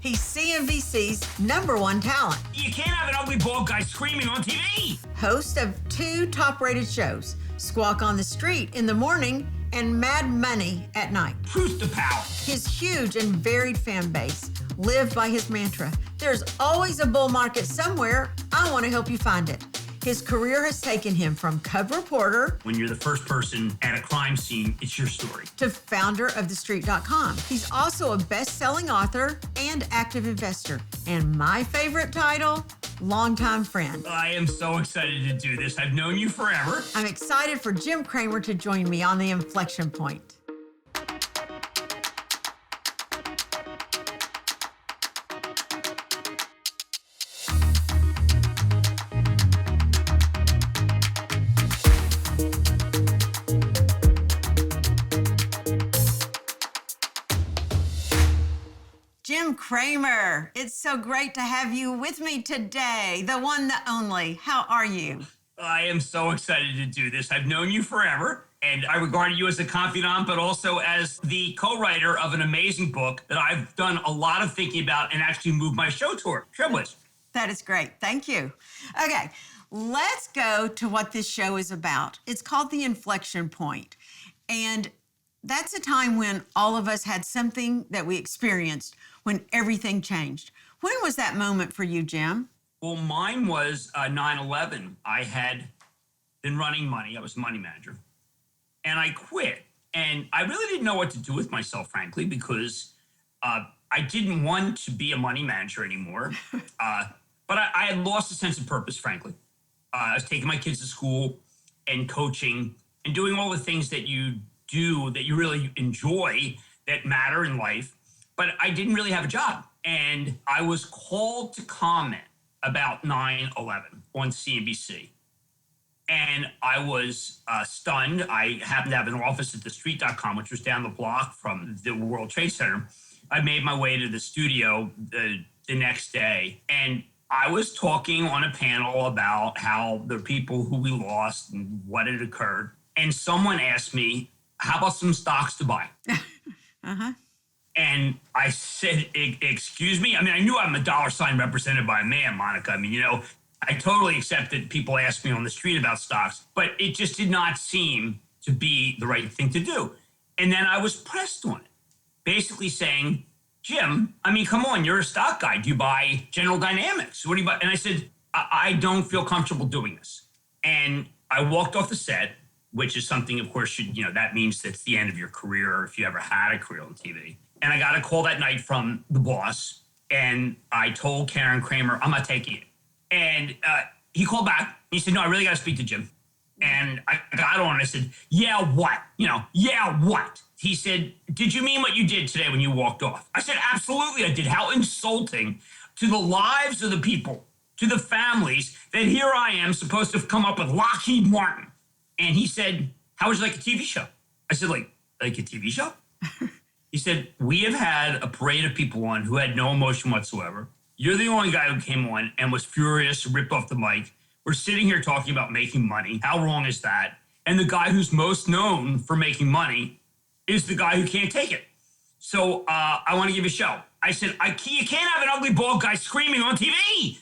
He's CNBC's #1 talent. You can't have an ugly bald guy screaming on TV. Host of 2 top-rated shows, Squawk on the Street in the morning and Mad Money at night. Truth to power. His huge and varied fan base live by his mantra, there's always a bull market somewhere. I want to help you find it. His career has taken him from cub reporter. When you're the first person at a crime scene, it's your story. To founder of TheStreet.com. He's also a best-selling author and active investor. And my favorite title, longtime friend. I am so excited to do this. I've known you forever. I'm excited for Jim Cramer to join me on the Inflection Point. Jim Cramer, it's so great to have you with me today, the one, the only. How are you? I am so excited to do this. I've known you forever, and I regard you as a confidant, but also as the co-writer of an amazing book that I've done a lot of thinking about and actually moved my show toward. Trailblazer. That is great. Thank you. Okay, let's go to what this show is about. It's called The Inflection Point, and that's a time when all of us had something that we experienced when everything changed. When was that moment for you, Jim? Well, mine was 9/11. I had been running money. I was a money manager. And I quit. And I really didn't know what to do with myself, frankly, because I didn't want to be a money manager anymore. But I had lost a sense of purpose, frankly. I was taking my kids to school and coaching and doing all the things that you do that you really enjoy that matter in life. But I didn't really have a job. And I was called to comment about 9/11 on CNBC. And I was stunned. I happened to have an office at TheStreet.com, which was down the block from the World Trade Center. I made my way to the studio the next day. And I was talking on a panel about how the people who we lost and what had occurred. And someone asked me, how about some stocks to buy? Uh-huh. And I said, excuse me? I mean, I knew I'm a dollar sign represented by a man, Monica. I mean, you know, I totally accept that people ask me on the street about stocks, but it just did not seem to be the right thing to do. And then I was pressed on it, basically saying, Jim, I mean, come on, you're a stock guy. Do you buy General Dynamics? What do you buy? And I said, I don't feel comfortable doing this. And I walked off the set, which is something, of course, that means that's the end of your career, or if you ever had a career on TV. And I got a call that night from the boss, and I told Karen Cramer, I'm not taking it. And he called back. He said, no, I really got to speak to Jim. And I got on and I said, yeah, what? Yeah, what? He said, did you mean what you did today when you walked off? I said, absolutely I did. How insulting to the lives of the people, to the families, that here I am supposed to have come up with Lockheed Martin. And he said, how would you like a TV show? I said, like a TV show? He said, we have had a parade of people on who had no emotion whatsoever. You're the only guy who came on and was furious, ripped off the mic. We're sitting here talking about making money. How wrong is that? And the guy who's most known for making money is the guy who can't take it. So I want to give a show. I said, you can't have an ugly bald guy screaming on TV.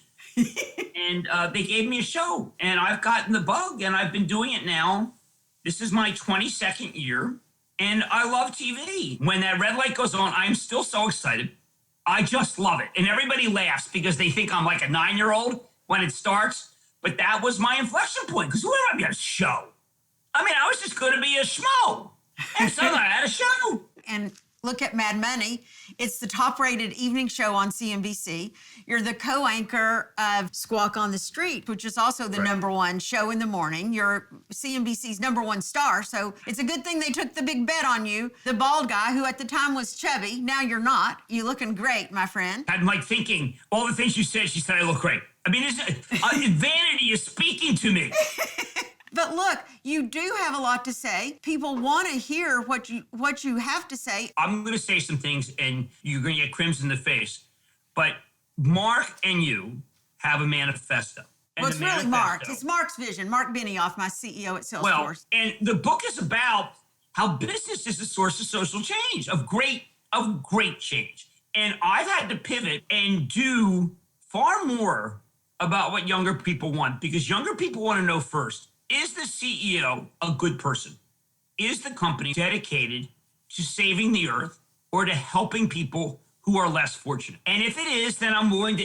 And they gave me a show. And I've gotten the bug, and I've been doing it now. This is my 22nd year. And I love TV. When that red light goes on, I'm still so excited. I just love it. And everybody laughs because they think I'm like a 9-year-old when it starts. But that was my inflection point, because who would I be a show? I mean, I was just going to be a schmo. And suddenly I had a show. And look at Mad Money. It's the top-rated evening show on CNBC. You're the co-anchor of Squawk on the Street, which is also the #1 show in the morning. You're CNBC's #1 star, so it's a good thing they took the big bet on you. The bald guy, who at the time was chubby, now you're not. You're looking great, my friend. I'm like thinking, all the things you said, she said I look great. I mean, vanity is speaking to me. But look, you do have a lot to say. People want to hear what you have to say. I'm going to say some things, and you're going to get crimson in the face. But Mark and you have a manifesto. Well, it's really Mark. It's Mark's vision. Mark Benioff, my CEO at Salesforce. Well, and the book is about how business is a source of social change, of great change. And I've had to pivot and do far more about what younger people want, because younger people want to know first, is the CEO a good person? Is the company dedicated to saving the earth or to helping people who are less fortunate? And if it is, then I'm willing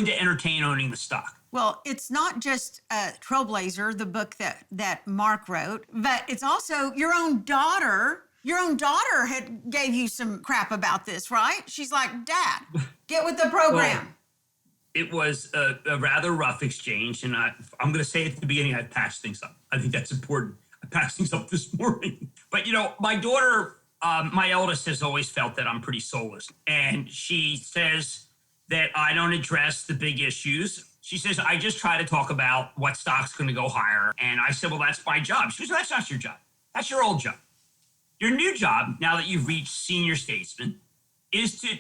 to entertain owning the stock. Well, it's not just Trailblazer, the book that Mark wrote, but it's also your own daughter. Your own daughter gave you some crap about this, right? She's like, Dad, get with the program. Well, it was a rather rough exchange, and I'm going to say at the beginning, I patched things up. I think that's important. I patched things up this morning. But, my daughter, my eldest, has always felt that I'm pretty soulless. And she says that I don't address the big issues. She says, I just try to talk about what stock's going to go higher. And I said, well, that's my job. She goes, that's not your job. That's your old job. Your new job, now that you've reached senior statesman, is to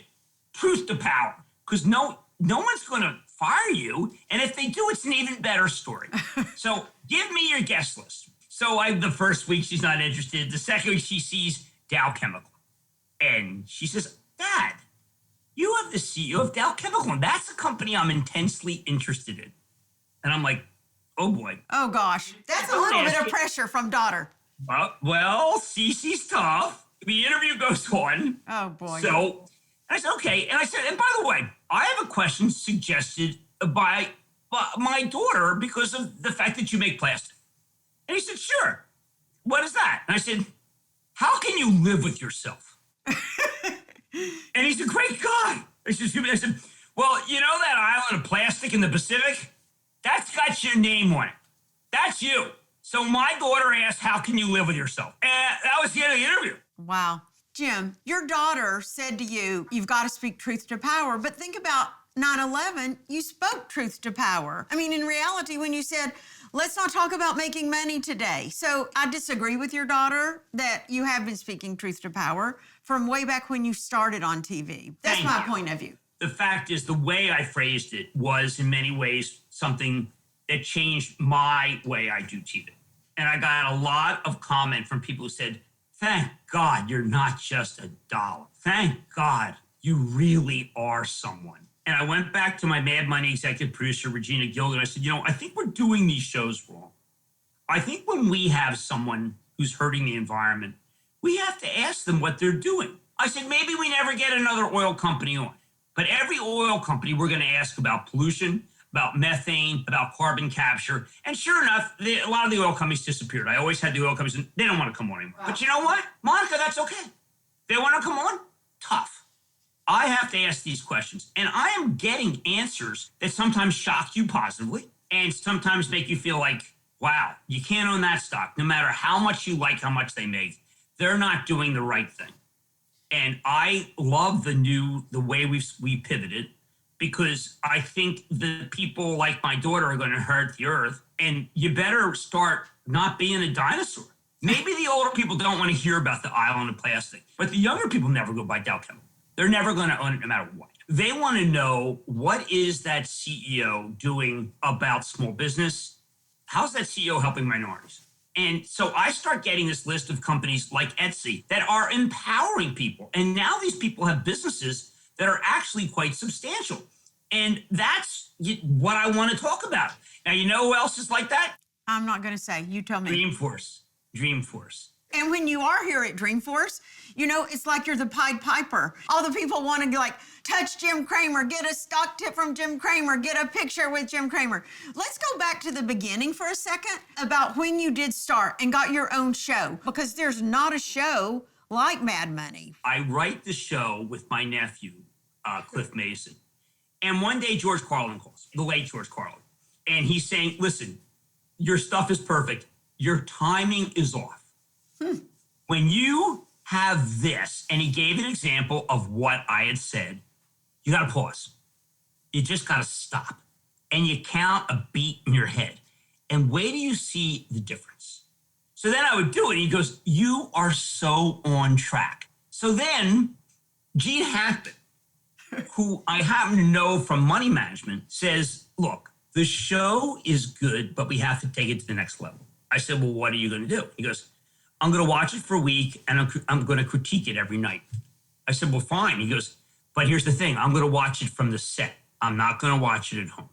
truth to power. Because no one's going to fire you. And if they do, it's an even better story. So give me your guest list. So the first week, she's not interested. The second week, she sees Dow Chemical. And she says, Dad, you have the CEO of Dow Chemical, and that's a company I'm intensely interested in. And I'm like, oh boy. Oh gosh, that's a little bit of pressure from daughter. Well, Cece's tough. The interview goes on. Oh boy. So I said, okay. And I said, and by the way, I have a question suggested by my daughter because of the fact that you make plastic. And he said, sure. What is that? And I said, how can you live with yourself? And he's a great guy. I said, well, you know that island of plastic in the Pacific? That's got your name on it. That's you. So my daughter asked, how can you live with yourself? And that was the end of the interview. Wow. Jim, your daughter said to you, you've got to speak truth to power. But think about 9/11, you spoke truth to power. I mean, in reality, when you said, let's not talk about making money today. So I disagree with your daughter that you have been speaking truth to power from way back when you started on TV. That's my point of view. The fact is, the way I phrased it was in many ways something that changed my way I do TV. And I got a lot of comment from people who said, thank God you're not just a dollar. Thank God you really are someone. And I went back to my Mad Money executive producer, Regina Gilgan. I said, I think we're doing these shows wrong. I think when we have someone who's hurting the environment, we have to ask them what they're doing. I said, maybe we never get another oil company on. But every oil company, we're going to ask about pollution, about methane, about carbon capture. And sure enough, a lot of the oil companies disappeared. I always had the oil companies, and they don't want to come on anymore. Wow. But you know what? Monica, that's okay. They want to come on? Tough. I have to ask these questions. And I am getting answers that sometimes shock you positively and sometimes make you feel like, wow, you can't own that stock. No matter how much you like how much they make, they're not doing the right thing. And I love the way we pivoted, because I think the people like my daughter are going to hurt the earth. And you better start not being a dinosaur. Maybe the older people don't want to hear about the island of plastic, but the younger people never go by Dow Chemical. They're never going to own it no matter what. They want to know, what is that CEO doing about small business? How's that CEO helping minorities? And so I start getting this list of companies like Etsy that are empowering people. And now these people have businesses that are actually quite substantial. And that's what I want to talk about. Now, you know who else is like that? I'm not going to say. You tell me. Dreamforce. And when you are here at Dreamforce, it's like you're the Pied Piper. All the people want to touch Jim Cramer, get a stock tip from Jim Cramer, get a picture with Jim Cramer. Let's go back to the beginning for a second about when you did start and got your own show, because there's not a show like Mad Money. I write the show with my nephew, Cliff Mason. And one day George Carlin calls, the late George Carlin. And he's saying, listen, your stuff is perfect. Your timing is off. When you have this, and he gave an example of what I had said, you got to pause. You just got to stop. And you count a beat in your head. And wait till you see the difference. So then I would do it. And he goes, you are so on track. So then Gene Hackman, who I happen to know from money management, says, look, the show is good, but we have to take it to the next level. I said, well, what are you going to do? He goes, I'm going to watch it for a week, and I'm going to critique it every night. I said, well, fine. He goes, But here's the thing. I'm going to watch it from the set. I'm not going to watch it at home.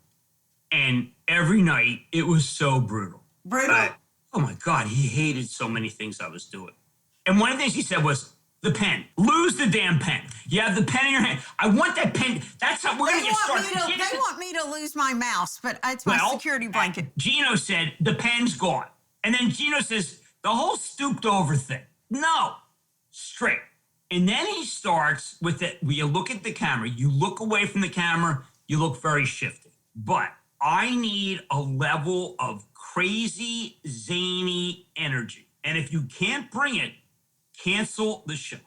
And every night, it was so brutal. Brutal? Oh, my God. He hated so many things I was doing. And one of the things he said was, the pen. Lose the damn pen. You have the pen in your hand. I want that pen. That's how we're going to get started. They want me to lose my mouse, but it's my security blanket. Gino said, the pen's gone. And then Gino says, the whole stooped over thing. No. Straight. And then he starts with it. When you look at the camera, you look away from the camera, you look very shifty. But I need a level of crazy, zany energy. And if you can't bring it, cancel the show.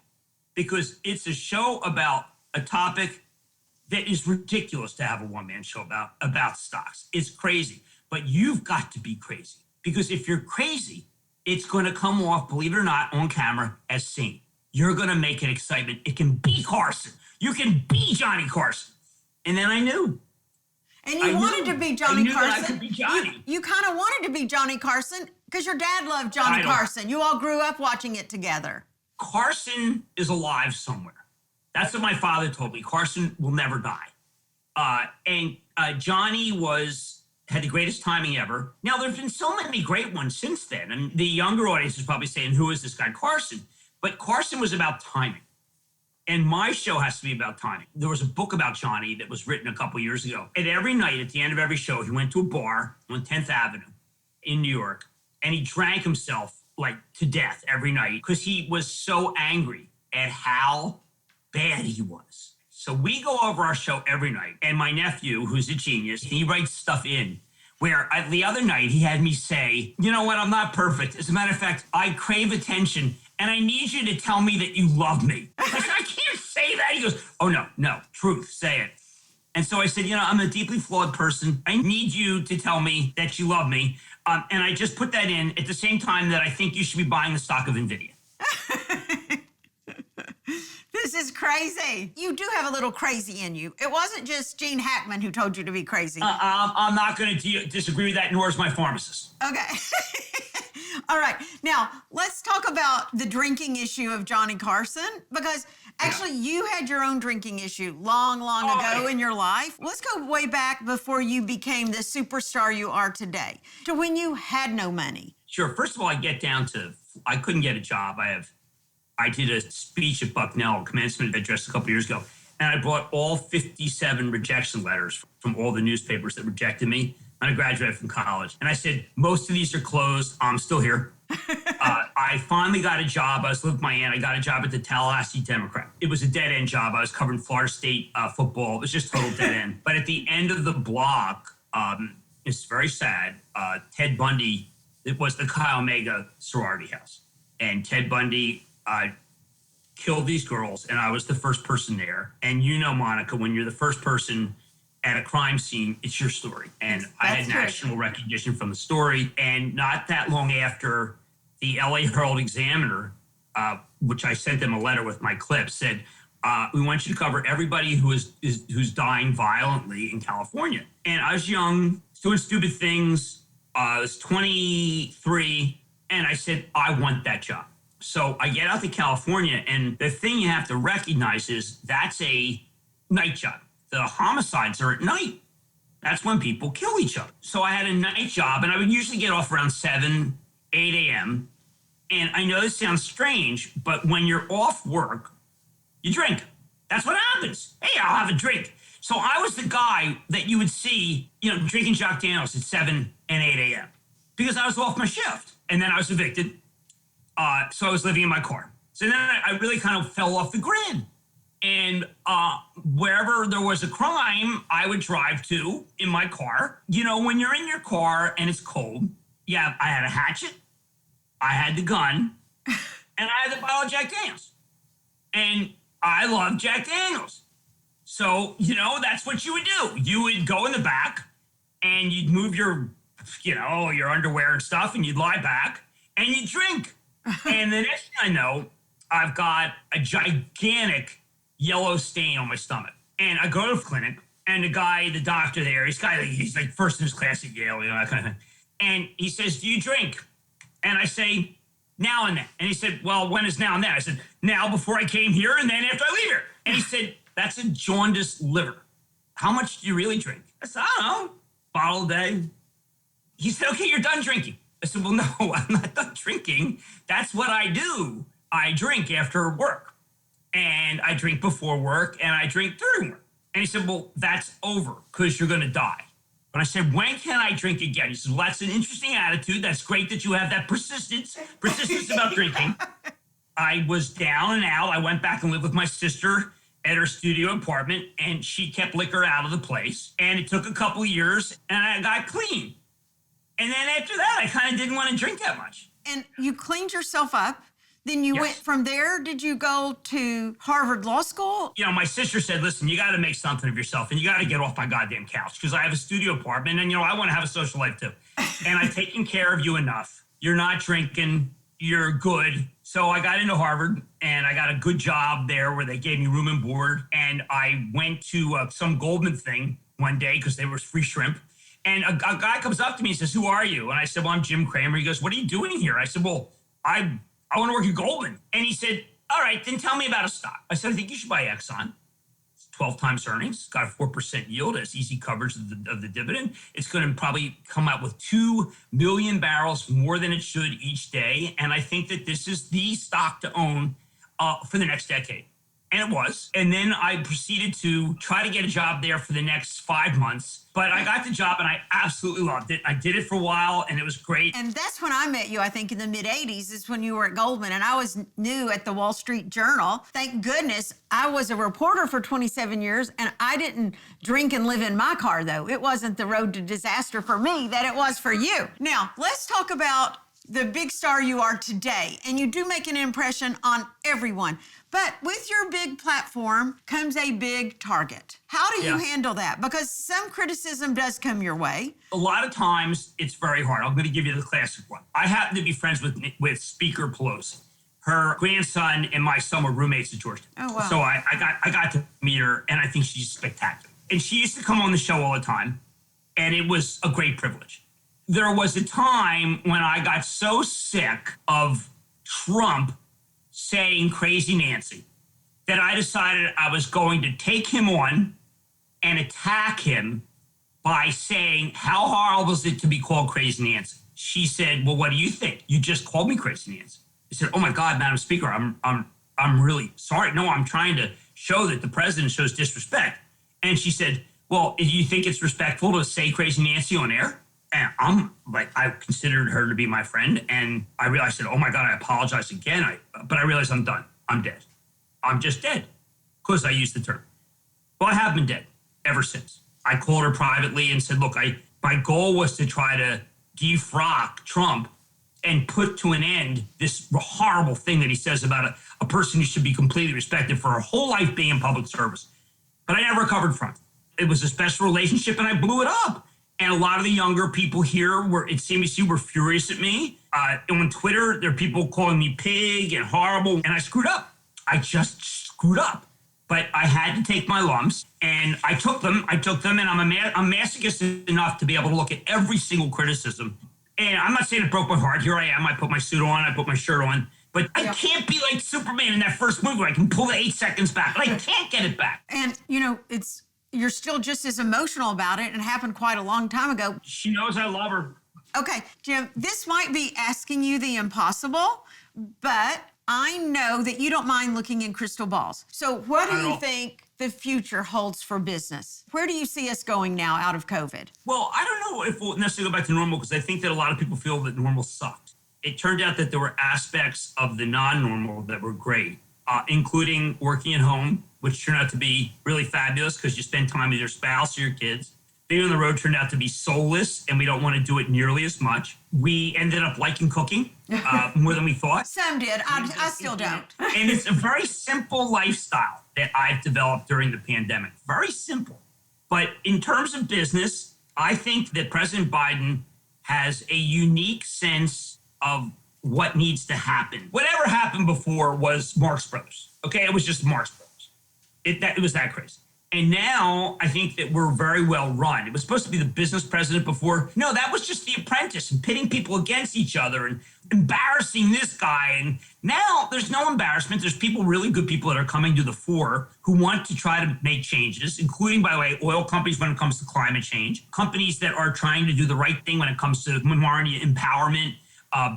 Because it's a show about a topic that is ridiculous to have a one-man show about stocks. It's crazy. But you've got to be crazy. Because if you're crazy, it's going to come off, believe it or not, on camera as sane. You're going to make it excitement. It can be Carson. You can be Johnny Carson. And then I knew. And you wanted to be Johnny Carson. That I could be Johnny. You kind of wanted to be Johnny Carson because your dad loved Johnny Carson. You all grew up watching it together. Carson is alive somewhere. That's what my father told me. Carson will never die. And Johnny had the greatest timing ever. Now, there's been so many great ones since then. And the younger audience is probably saying, who is this guy, Carson? But Carson was about timing. And my show has to be about timing. There was a book about Johnny that was written a couple years ago. And every night, at the end of every show, he went to a bar on 10th Avenue in New York, and he drank himself like to death every night because he was so angry at how bad he was. So we go over our show every night, and my nephew, who's a genius, he writes stuff in where the other night he had me say, you know what, I'm not perfect. As a matter of fact, I crave attention, and I need you to tell me that you love me. I said, I can't say that. He goes, oh, no, truth, say it. And so I said, I'm a deeply flawed person. I need you to tell me that you love me. And I just put that in at the same time that I think you should be buying the stock of NVIDIA. This is crazy. You do have a little crazy in you. It wasn't just Gene Hackman who told you to be crazy. I'm not going to disagree with that, nor is my pharmacist. Okay. All right. Now, let's talk about the drinking issue of Johnny Carson, because actually you had your own drinking issue long ago in your life. Let's go way back before you became the superstar you are today, to when you had no money. Sure. First of all, I couldn't get a job. I did a speech at Bucknell, a commencement address a couple years ago, and I brought all 57 rejection letters from all the newspapers that rejected me when I graduated from college. And I said, most of these are closed. I'm still here. I finally got a job. I was living with my aunt. I got a job at the Tallahassee Democrat. It was a dead-end job. I was covering Florida State football. It was just total dead end. But at the end of the block, it's very sad, Ted Bundy, it was the Chi Omega sorority house. And Ted Bundy killed these girls, and I was the first person there. And Monica, when you're the first person at a crime scene, it's your story. And I had national recognition from the story. And not that long after, the LA Herald Examiner, which I sent them a letter with my clip, said, we want you to cover everybody who's dying violently in California. And I was young, doing stupid things. I was 23, and I said, I want that job. So I get out to California, and the thing you have to recognize is that's a night job. The homicides are at night. That's when people kill each other. So I had a night job, and I would usually get off around 7, 8 a.m. And I know this sounds strange, but when you're off work, you drink. That's what happens. Hey, I'll have a drink. So I was the guy that you would see, drinking Jack Daniels at 7 and 8 a.m. because I was off my shift. And then I was evicted. So I was living in my car. So then I really kind of fell off the grid. And wherever there was a crime, I would drive to in my car. When you're in your car and it's cold, I had a hatchet, I had the gun, and I had the bottle of Jack Daniels. And I love Jack Daniels. So, that's what you would do. You would go in the back and you'd move your underwear and stuff, and you'd lie back and you'd drink. And the next thing I know, I've got a gigantic yellow stain on my stomach. And I go to the clinic, and the doctor there, he's like first in his class at Yale, that kind of thing. And he says, do you drink? And I say, now and then. And he said, well, when is now and then? I said, now before I came here, and then after I leave here. And he said, That's a jaundiced liver. How much do you really drink? I said, I don't know, bottle a day. He said, okay, you're done drinking. I said, well, no, I'm not done drinking. That's what I do. I drink after work, and I drink before work, and I drink during work. And he said, well, that's over because you're going to die. But I said, when can I drink again? He said, well, that's an interesting attitude. That's great that you have that persistence about drinking. I was down and out. I went back and lived with my sister at her studio apartment, and she kept liquor out of the place. And it took a couple of years, and I got clean. And then after that, I kind of didn't want to drink that much. And you cleaned yourself up. Then you went from there. Did you go to Harvard Law School? You know, my sister said, listen, you got to make something of yourself, and you got to get off my goddamn couch, because I have a studio apartment, and, you know, I want to have a social life too. And I've taken care of you enough. You're not drinking. You're good. So I got into Harvard, and I got a good job there where they gave me room and board. And I went to some Goldman thing one day because there was free shrimp. And a guy comes up to me and says, who are you? And I said, well, I'm Jim Cramer. He goes, what are you doing here? I said, well, I want to work at Goldman. And he said, all right, then tell me about a stock. I said, I think you should buy Exxon. It's 12 times earnings. It's got a 4% yield. It has easy coverage of the dividend. It's going to probably come out with 2 million barrels more than it should each day. And I think that this is the stock to own for the next decade. And it was. And then I proceeded to try to get a job there for the next 5 months. But I got the job, and I absolutely loved it. I did it for a while, and it was great. And that's when I met you, I think, in the mid-'80s, is when you were at Goldman. And I was new at the Wall Street Journal. Thank goodness I was a reporter for 27 years, and I didn't drink and live in my car, though. It wasn't the road to disaster for me that it was for you. Now, let's talk about the big star you are today. And you do make an impression on everyone. But with your big platform comes a big target. How do you handle that? Because some criticism does come your way. A lot of times it's very hard. I'm going to give you the classic one. I happen to be friends with Speaker Pelosi. Her grandson and my son were roommates at Georgetown. Oh, wow. So I got to meet her, and I think she's spectacular. And she used to come on the show all the time, and it was a great privilege. There was a time when I got so sick of Trump saying Crazy Nancy that I decided I was going to take him on and attack him by saying, how horrible is it to be called Crazy Nancy? She said, well, what do you think? You just called me Crazy Nancy. I said, oh my God, Madam Speaker, I'm really sorry. No, I'm trying to show that the president shows disrespect. And she said, well, do you think it's respectful to say Crazy Nancy on air? And I'm like, I considered her to be my friend. And I realized, oh my God, I apologize again. But I realized I'm done. I'm dead. I'm just dead. Because I used the term. Well, I have been dead ever since. I called her privately and said, look, my goal was to try to defrock Trump and put to an end this horrible thing that he says about a person who should be completely respected for her whole life being in public service. But I never recovered from it. It was a special relationship, and I blew it up. And a lot of the younger people here at CNBC were furious at me. And on Twitter, there are people calling me pig and horrible. And I screwed up. I just screwed up. But I had to take my lumps, and I took them. And I'm masochist enough to be able to look at every single criticism. And I'm not saying it broke my heart. Here I am. I put my suit on. I put my shirt on. But I can't be like Superman in that first movie where I can pull the 8 seconds back. But I can't get it back. And, you know, you're still just as emotional about it, and it happened quite a long time ago. She knows I love her. Okay, Jim, this might be asking you the impossible, but I know that you don't mind looking in crystal balls. So what do you think the future holds for business? Where do you see us going now out of COVID? Well, I don't know if we'll necessarily go back to normal, because I think that a lot of people feel that normal sucked. It turned out that there were aspects of the non-normal that were great, including working at home, which turned out to be really fabulous because you spend time with your spouse or your kids. Being on the road turned out to be soulless, and we don't want to do it nearly as much. We ended up liking cooking more than we thought. Some did. I still don't. And it's a very simple lifestyle that I've developed during the pandemic. Very simple. But in terms of business, I think that President Biden has a unique sense of what needs to happen. Whatever happened before was Marx Brothers. Okay, it was just Marx Brothers. It was that crazy. And now I think that we're very well run. It was supposed to be the business president before. No, that was just the apprentice and pitting people against each other and embarrassing this guy. And now there's no embarrassment. There's people, really good people that are coming to the fore who want to try to make changes, including, by the way, oil companies when it comes to climate change, companies that are trying to do the right thing when it comes to minority empowerment,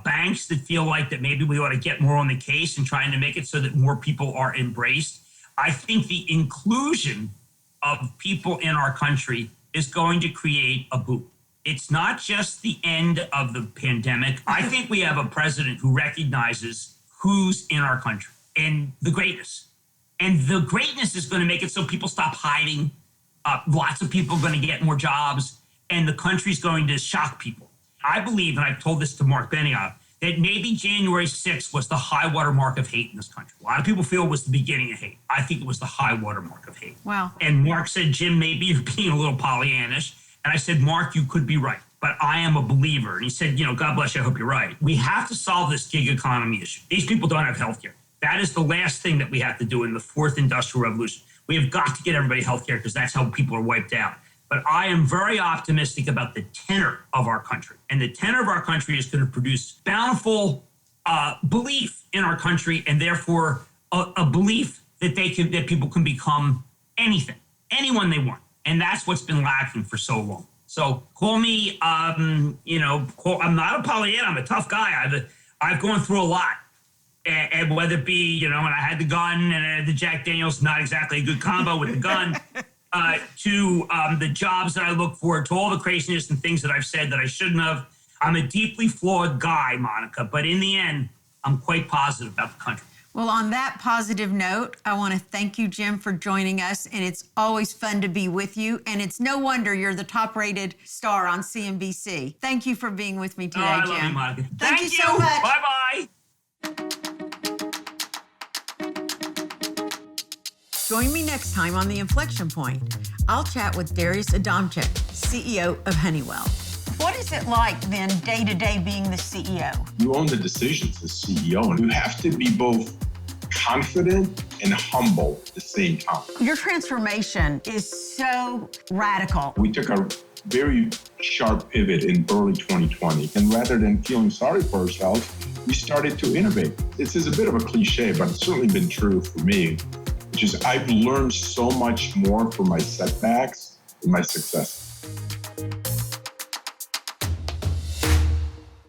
banks that feel like that maybe we ought to get more on the case and trying to make it so that more people are embraced. I think the inclusion of people in our country is going to create a boom. It's not just the end of the pandemic. I think we have a president who recognizes who's in our country and the greatness. And the greatness is going to make it so people stop hiding. Lots of people are going to get more jobs, and the country's going to shock people. I believe, and I've told this to Mark Benioff, that maybe January 6th was the high water mark of hate in this country. A lot of people feel it was the beginning of hate. I think it was the high water mark of hate. Wow. And Mark said, Jim, maybe you're being a little Pollyannish. And I said, Mark, you could be right, but I am a believer. And he said, God bless you, I hope you're right. We have to solve this gig economy issue. These people don't have health care. That is the last thing that we have to do in the fourth industrial revolution. We have got to get everybody health care because that's how people are wiped out. But I am very optimistic about the tenor of our country. And the tenor of our country is going to produce bountiful belief in our country, and therefore a belief that that people can become anything, anyone they want. And that's what's been lacking for so long. So call me, I'm not a Pollyanna. I'm a tough guy. I've gone through a lot. And whether it be, when I had the gun and I had the Jack Daniels, not exactly a good combo with the gun, to the jobs that I look for, to all the craziness and things that I've said that I shouldn't have. I'm a deeply flawed guy, Monica, but in the end, I'm quite positive about the country. Well, on that positive note, I want to thank you, Jim, for joining us. And it's always fun to be with you. And it's no wonder you're the top-rated star on CNBC. Thank you for being with me today, I Jim. love you, Monica. Thank you so much. Bye-bye. Join me next time on The Inflection Point. I'll chat with Darius Adamczyk, CEO of Honeywell. What is it like then, day to day, being the CEO? You own the decisions as CEO, and you have to be both confident and humble at the same time. Your transformation is so radical. We took a very sharp pivot in early 2020, and rather than feeling sorry for ourselves, we started to innovate. This is a bit of a cliche, but it's certainly been true for me, which is I've learned so much more from my setbacks than my successes.